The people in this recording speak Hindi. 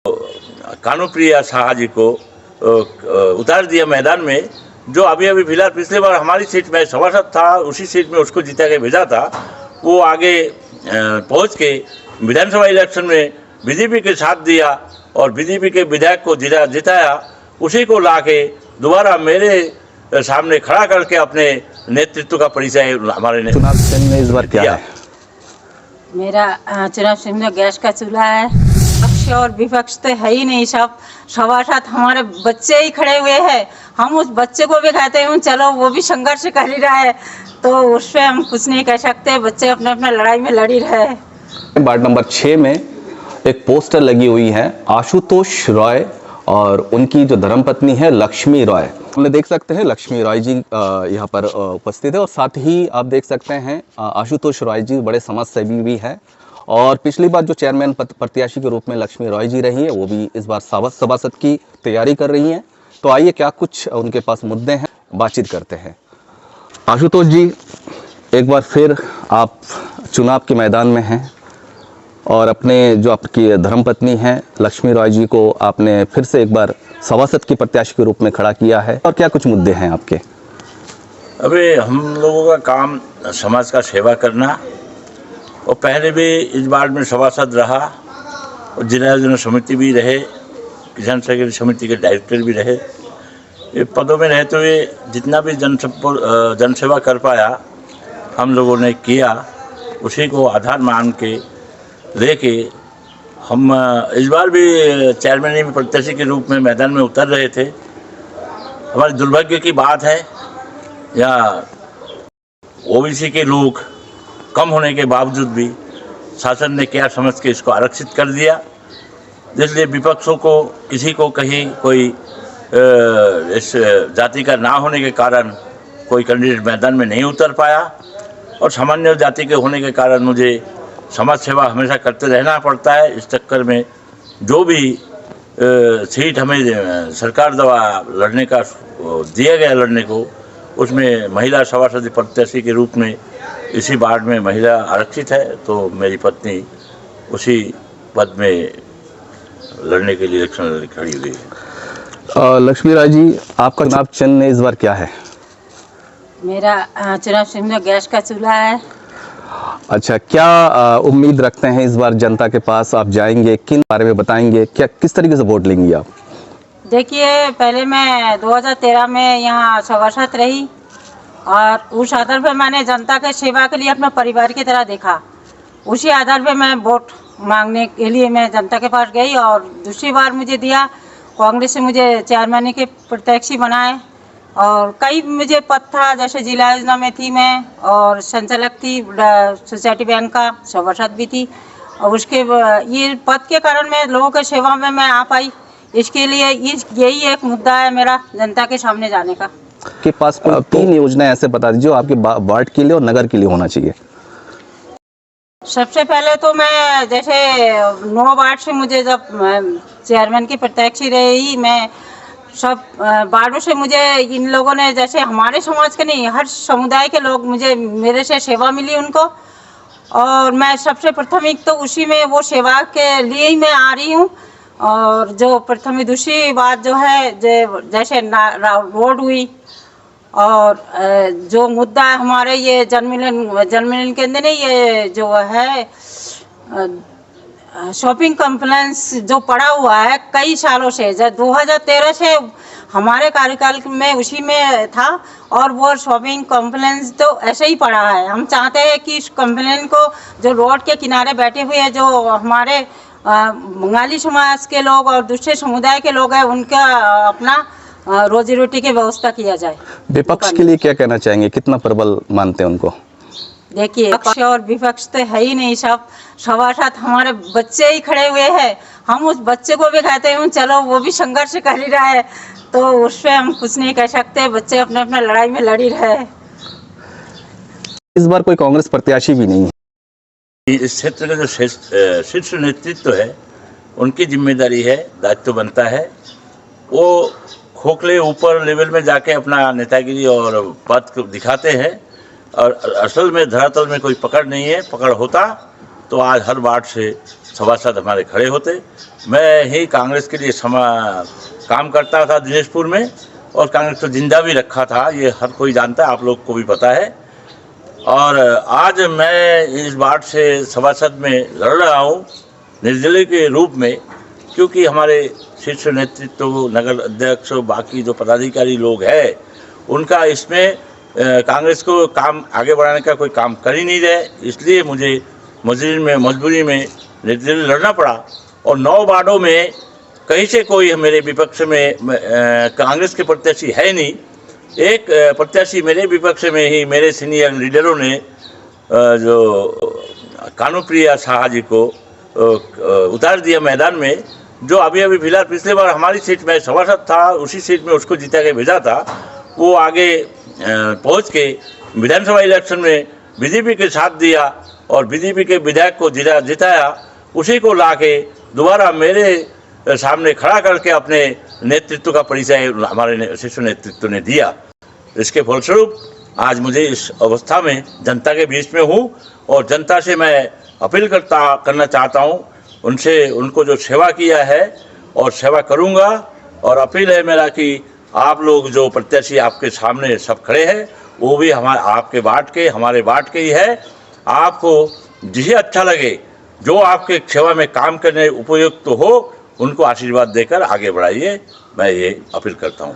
कानुप्रिया शाह जी को उतार दिया मैदान में। जो अभी अभी फिलहाल पिछले बार हमारी सीट में सभासद था, उसी सीट में उसको जीता के भेजा था, वो आगे पहुंच के विधानसभा इलेक्शन में बीजेपी के साथ दिया और बीजेपी के विधायक को जिताया। उसी को लाके दोबारा मेरे सामने खड़ा करके अपने नेतृत्व का परिचय हमारे चुनाव चिन्ह इस बार क्या है? मेरा चुनाव चिन्ह गैस का चूल्हा है। पक्ष और विपक्ष तो है ही नहीं, सब सभासद हमारे बच्चे ही खड़े हुए हैं। हम उस बच्चे को भी कहते हैं चलो वो भी संघर्ष कर ही रहा है, तो उस पर हम कुछ नहीं कह सकते। बच्चे अपने अपने लड़ाई में लड़ ही रहे हैं। वार्ड नंबर 6 में एक पोस्टर लगी हुई है आशुतोष रॉय और उनकी जो धर्मपत्नी है लक्ष्मी रॉय। हमने देख सकते हैं लक्ष्मी रॉय जी यहाँ पर उपस्थित है और साथ ही आप देख सकते हैं आशुतोष रॉय जी बड़े समाजसेवी भी हैं और पिछली बार जो चेयरमैन प्रत्याशी के रूप में लक्ष्मी रॉय जी रही है वो भी इस बार सभासद की तैयारी कर रही हैं। तो आइए क्या कुछ उनके पास मुद्दे हैं, बातचीत करते हैं। आशुतोष जी, एक बार फिर आप चुनाव के मैदान में हैं और अपने जो आपकी धर्मपत्नी हैं लक्ष्मी रॉय जी को आपने फिर से एक बार सभासद की प्रत्याशी के रूप में खड़ा किया है, और क्या कुछ मुद्दे हैं आपके? अभी हम लोगों का काम समाज का सेवा करना, और पहले भी इस वार्ड में सभासद रहा और जिला योजना समिति भी रहे, किसान सहकारी समिति के डायरेक्टर भी रहे। ये पदों में रहते हुए जितना भी जनसेवा कर पाया हम लोगों ने किया, उसी को आधार मान के लेके हम इस बार भी चेयरमैन प्रत्याशी के रूप में मैदान में उतर रहे थे। हमारे दुर्भाग्य की बात है या ओबीसी के लोग कम होने के बावजूद भी शासन ने क्या समझ के इसको आरक्षित कर दिया, इसलिए विपक्षों को किसी को कहीं कोई इस जाति का ना होने के कारण कोई कैंडिडेट मैदान में नहीं उतर पाया, और सामान्य जाति के होने के कारण मुझे समाज सेवा हमेशा करते रहना पड़ता है। इस चक्कर में जो भी सीट हमें सरकार द्वारा लड़ने का दिया गया लड़ने को, उसमें महिला सभासद प्रत्याशी के रूप में इसी वार्ड में महिला आरक्षित है, तो मेरी पत्नी उसी पद में लड़ने के लिए इलेक्शन खड़ी हुई है। लक्ष्मी राय जी, आपका चुनाव चिन्ह इस बार क्या है? मेरा चुनाव चिन्ह गैस का चूल्हा है। अच्छा, क्या उम्मीद रखते हैं इस बार जनता के पास आप जाएंगे, किन बारे में बताएंगे, क्या किस तरीके से वोट लेंगी आप? देखिए, पहले मैं 2013 में यहाँ सभासद रही और उस आधार पर मैंने जनता के सेवा के लिए अपना परिवार की तरह देखा। उसी आधार पर मैं वोट मांगने के लिए मैं जनता के पास गई और दूसरी बार मुझे दिया। कांग्रेस से मुझे चेयरमैन के प्रत्याशी बनाए और कई मुझे पद था, जैसे जिला योजना में थी मैं और संचालक थी सोसाइटी बैंक का, सभासद भी थी, और उसके ये पद के कारण मैं लोगों के सेवा में मैं आ पाई। इसके लिए यही एक मुद्दा है मेरा जनता के सामने जाने का। के पास कोई 3 योजनाएं ऐसे बता दीजिए जो आपके वार्ड के लिए और नगर के लिए होना चाहिए। सबसे पहले तो मैं जैसे 9 वार्ड से मुझे जब चेयरमैन की प्रत्याशी रही, मैं सब वार्डों से मुझे इन लोगों ने, जैसे हमारे समाज के नहीं हर समुदाय के लोग मुझे मेरे से सेवा मिली उनको, और मैं सबसे प्राथमिक तो उसी में वो सेवा के लिए ही मैं आ रही हूँ। और जो प्रथम दूसरी बात जो है जैसे रोड हुई और जो मुद्दा है हमारे ये जन्मदिन के अंदर नहीं, ये जो है शॉपिंग कॉम्प्लेक्स जो पड़ा हुआ है कई सालों से, 2013 से हमारे कार्यकाल में उसी में था, और वो शॉपिंग कॉम्प्लेक्स तो ऐसे ही पड़ा है। हम चाहते हैं कि इस कॉम्प्लेक्स को जो रोड के किनारे बैठे हुए हैं, जो हमारे बंगाली समाज के लोग और दूसरे समुदाय के लोग हैं, उनका अपना रोजी रोटी की व्यवस्था किया जाए। विपक्ष के लिए क्या कहना चाहेंगे, कितना प्रबल मानते हैं उनको? देखिए, पक्ष और विपक्ष तो है ही नहीं, सब सभासद हमारे बच्चे ही खड़े हुए हैं। हम उस बच्चे को भी कहते हैं चलो वो भी संघर्ष कर ही रहा है, तो उस पर हम कुछ नहीं कह सकते। बच्चे अपने अपने लड़ाई में लड़ ही रहे हैं। इस बार कोई कांग्रेस प्रत्याशी भी नहीं है। इस क्षेत्र का जो शीर्ष नेतृत्व है उनकी जिम्मेदारी है, दायित्व बनता है। वो खोखले ऊपर लेवल में जाके अपना नेतागिरी और पद को दिखाते हैं, और असल में धरातल में कोई पकड़ नहीं है। पकड़ होता तो आज हर वार्ड से सभासद हमारे खड़े होते। मैं ही कांग्रेस के लिए काम करता था दिनेशपुर में, और कांग्रेस को जिंदा भी रखा था, ये हर कोई जानता है, आप लोग को भी पता है। और आज मैं इस वार्ड से सभासद में लड़ रहा हूँ निर्दलीय के रूप में, क्योंकि हमारे शीर्ष नेतृत्व, नगर अध्यक्ष, बाकी जो पदाधिकारी लोग हैं, उनका इसमें कांग्रेस को काम आगे बढ़ाने का कोई काम कर ही नहीं रहे। इसलिए मुझे मजबूरी में निर्दलीय लड़ना पड़ा। और 9 वार्डों में कहीं से कोई मेरे विपक्ष में कांग्रेस के प्रत्याशी है नहीं। एक प्रत्याशी मेरे विपक्ष में ही मेरे सीनियर लीडरों ने जो कानूप्रिया शाह जी को उतार दिया मैदान में, जो अभी फिलहाल पिछले बार हमारी सीट में सभासद था, उसी सीट में उसको जिता के भेजा था। वो आगे पहुंच के विधानसभा इलेक्शन में बीजेपी के साथ दिया और बीजेपी के विधायक को जिताया। उसी को लाके दोबारा मेरे सामने खड़ा करके अपने नेतृत्व का परिचय हमारे शीर्ष नेतृत्व ने दिया। इसके फलस्वरूप आज मुझे इस अवस्था में जनता के बीच में हूँ, और जनता से मैं अपील करना चाहता हूँ उनको जो सेवा किया है और सेवा करूँगा। और अपील है मेरा कि आप लोग जो प्रत्याशी आपके सामने सब खड़े हैं, वो भी आपके वार्ड के, हमारे वार्ड के ही है। आपको जिसे अच्छा लगे, जो आपके सेवा में काम करने उपयुक्त हो, उनको आशीर्वाद देकर आगे बढ़ाइए। मैं ये अपील करता हूँ।